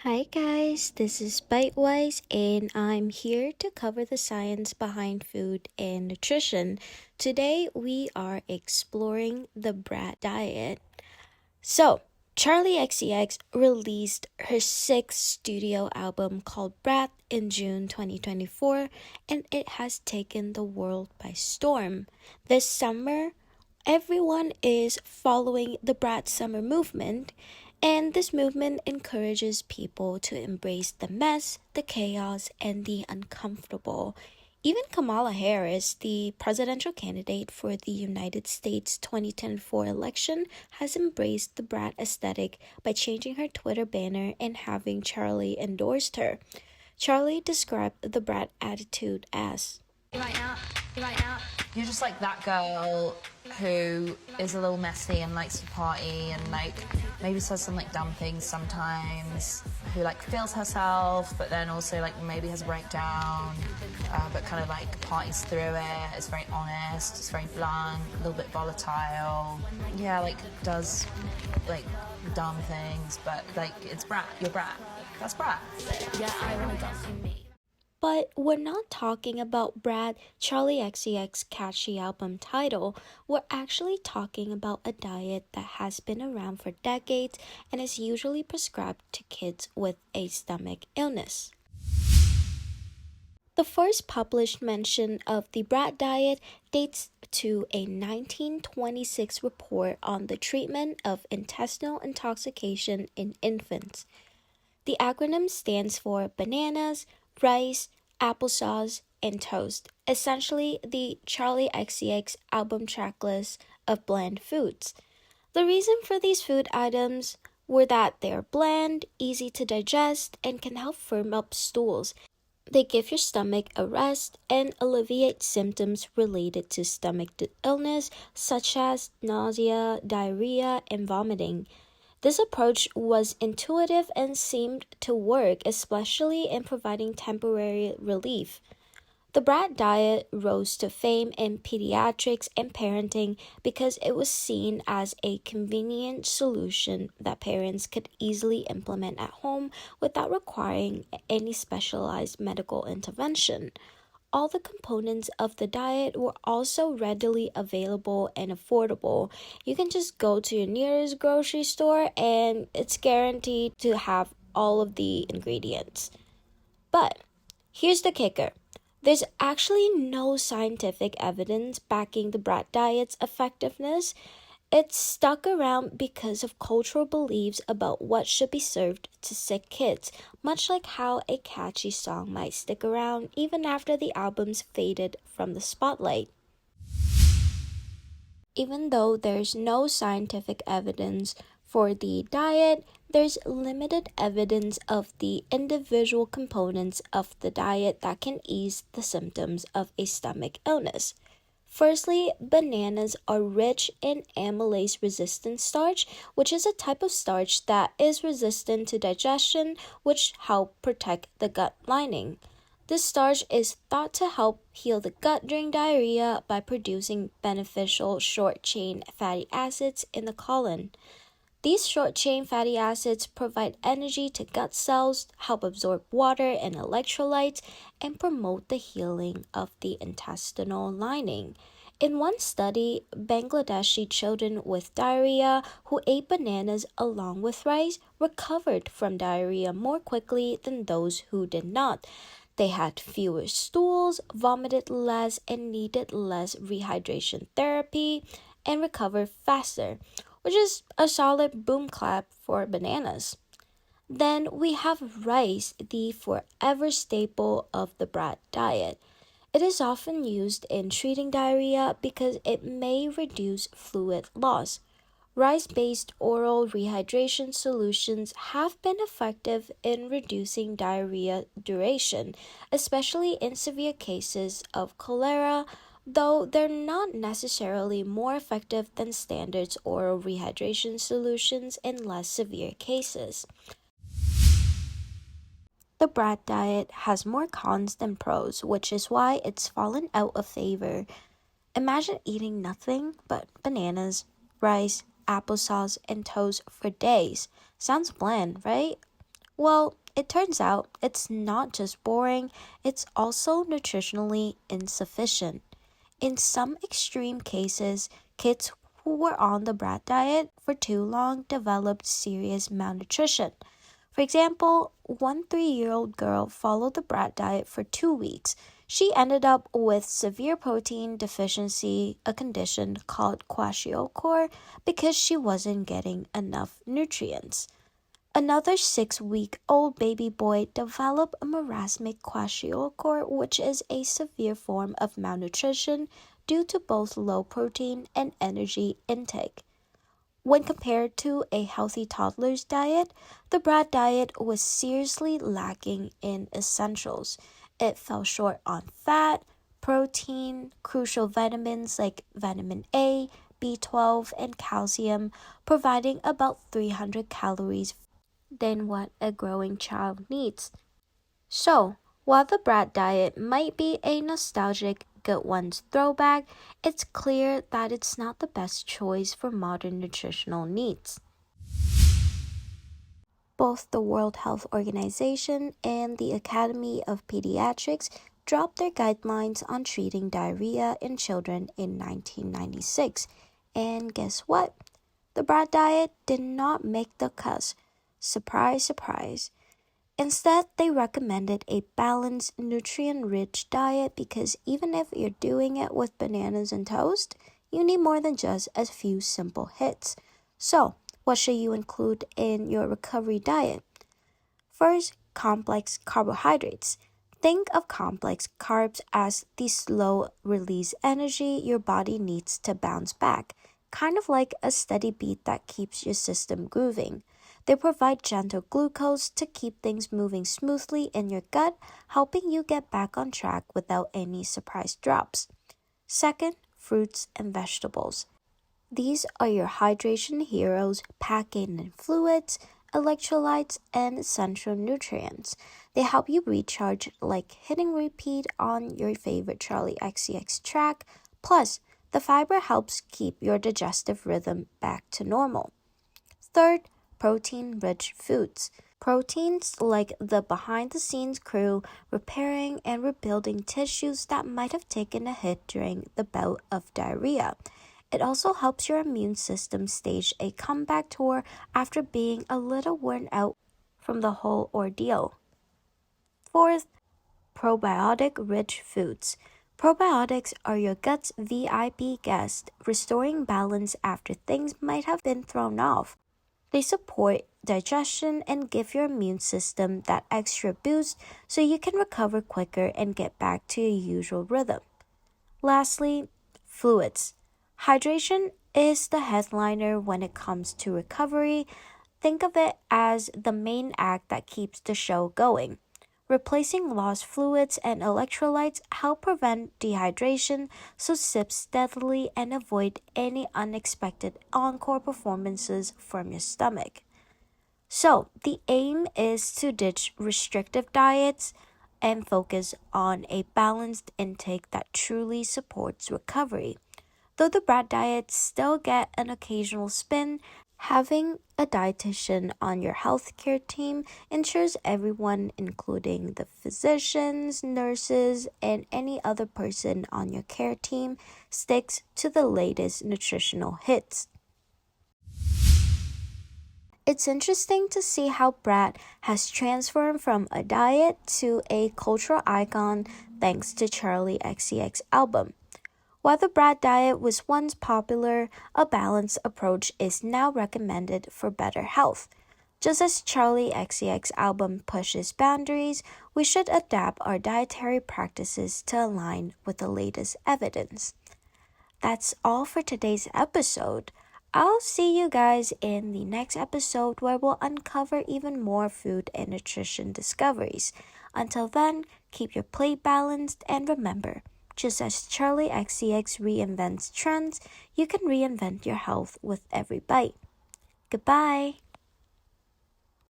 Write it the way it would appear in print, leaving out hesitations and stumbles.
Hi guys, this is BiteWise and I'm here to cover the science behind food and nutrition. Today we are exploring the BRAT diet. So, Charli XCX released her sixth studio album called BRAT in June 2024 and it has taken the world by storm. This summer, everyone is following the BRAT summer movement, and this movement encourages people to embrace the mess, the chaos, and the uncomfortable. Even Kamala Harris, the presidential candidate for the United States 2024 election, has embraced the BRAT aesthetic by changing her Twitter banner and having Charli endorsed her. Charli described the BRAT attitude as, You're just like that girl who is a little messy and likes to party and maybe says some dumb things sometimes, who feels herself but then also maybe has a breakdown, but kind of parties through it. It's very honest, it's very blunt, a little bit volatile. Yeah, does dumb things, but it's brat. You're brat. That's brat. Yeah, I want to but we're not talking about BRAT, Charli XCX catchy album title. We're actually talking about a diet that has been around for decades and is usually prescribed to kids with a stomach illness. The first published mention of the BRAT diet dates to a 1926 report on the treatment of intestinal intoxication in infants. The acronym stands for bananas, rice, applesauce, and toast, essentially the Charli XCX album tracklist of bland foods. The reason for these food items were that they are bland, easy to digest, and can help firm up stools. They give your stomach a rest and alleviate symptoms related to stomach illness such as nausea, diarrhea, and vomiting. This approach was intuitive and seemed to work, especially in providing temporary relief. The BRAT diet rose to fame in pediatrics and parenting because it was seen as a convenient solution that parents could easily implement at home without requiring any specialized medical intervention. All the components of the diet were also readily available and affordable. You can just go to your nearest grocery store and it's guaranteed to have all of the ingredients. But here's the kicker. There's actually no scientific evidence backing the BRAT diet's effectiveness. It's stuck around because of cultural beliefs about what should be served to sick kids, much like how a catchy song might stick around even after the album's faded from the spotlight. Even though there's no scientific evidence for the diet, there's limited evidence of the individual components of the diet that can ease the symptoms of a stomach illness. Firstly, bananas are rich in amylase-resistant starch, which is a type of starch that is resistant to digestion, which help protect the gut lining. This starch is thought to help heal the gut during diarrhea by producing beneficial short-chain fatty acids in the colon. These short-chain fatty acids provide energy to gut cells, help absorb water and electrolytes, and promote the healing of the intestinal lining. In one study, Bangladeshi children with diarrhea who ate bananas along with rice recovered from diarrhea more quickly than those who did not. They had fewer stools, vomited less, and needed less rehydration therapy, and recovered faster, which is a solid boom clap for bananas. Then we have rice, the forever staple of the BRAT diet. It is often used in treating diarrhea because it may reduce fluid loss. Rice-based oral rehydration solutions have been effective in reducing diarrhea duration, especially in severe cases of cholera, though they're not necessarily more effective than standard oral rehydration solutions in less severe cases. The BRAT diet has more cons than pros, which is why it's fallen out of favor. Imagine eating nothing but bananas, rice, applesauce, and toast for days. Sounds bland, right? Well, it turns out it's not just boring, it's also nutritionally insufficient. In some extreme cases, kids who were on the BRAT diet for too long developed serious malnutrition. For example, one 3-year-old girl followed the BRAT diet for 2 weeks. She ended up with severe protein deficiency, a condition called kwashiorkor, because she wasn't getting enough nutrients. Another 6-week-old baby boy developed a marasmic kwashiorkor, which is a severe form of malnutrition due to both low protein and energy intake. When compared to a healthy toddler's diet, the BRAT diet was seriously lacking in essentials. It fell short on fat, protein, crucial vitamins like vitamin A, B12, and calcium, providing about 300 calories than what a growing child needs. So, while the BRAT diet might be a nostalgic good one's throwback, it's clear that it's not the best choice for modern nutritional needs. Both the World Health Organization and the Academy of Pediatrics dropped their guidelines on treating diarrhea in children in 1996. And guess what? The BRAT diet did not make the cut. Surprise, surprise. Instead, they recommended a balanced, nutrient-rich diet because even if you're doing it with bananas and toast, you need more than just a few simple hits. So, what should you include in your recovery diet? First, complex carbohydrates. Think of complex carbs as the slow-release energy your body needs to bounce back, kind of like a steady beat that keeps your system grooving. They provide gentle glucose to keep things moving smoothly in your gut, helping you get back on track without any surprise drops. Second, fruits and vegetables. These are your hydration heroes, packing in fluids, electrolytes, and essential nutrients. They help you recharge like hitting repeat on your favorite Charli XCX track. Plus, the fiber helps keep your digestive rhythm back to normal. Third, protein-rich foods. Proteins like the behind-the-scenes crew repairing and rebuilding tissues that might have taken a hit during the bout of diarrhea. It also helps your immune system stage a comeback tour after being a little worn out from the whole ordeal. Fourth, probiotic-rich foods. Probiotics are your gut's VIP guest, restoring balance after things might have been thrown off. They support digestion and give your immune system that extra boost so you can recover quicker and get back to your usual rhythm. Lastly, fluids. Hydration is the headliner when it comes to recovery. Think of it as the main act that keeps the show going. Replacing lost fluids and electrolytes help prevent dehydration, so sip steadily and avoid any unexpected encore performances from your stomach. So, the aim is to ditch restrictive diets and focus on a balanced intake that truly supports recovery. Though the BRAT diets still get an occasional spin, having a dietitian on your healthcare team ensures everyone, including the physicians, nurses, and any other person on your care team, sticks to the latest nutritional hits. It's interesting to see how BRAT has transformed from a diet to a cultural icon thanks to Charli XCX album. While the BRAT diet was once popular, a balanced approach is now recommended for better health. Just as Charli XCX album pushes boundaries, we should adapt our dietary practices to align with the latest evidence. That's all for today's episode. I'll see you guys in the next episode where we'll uncover even more food and nutrition discoveries. Until then, keep your plate balanced and remember, just as Charli XCX reinvents trends, you can reinvent your health with every bite. Goodbye!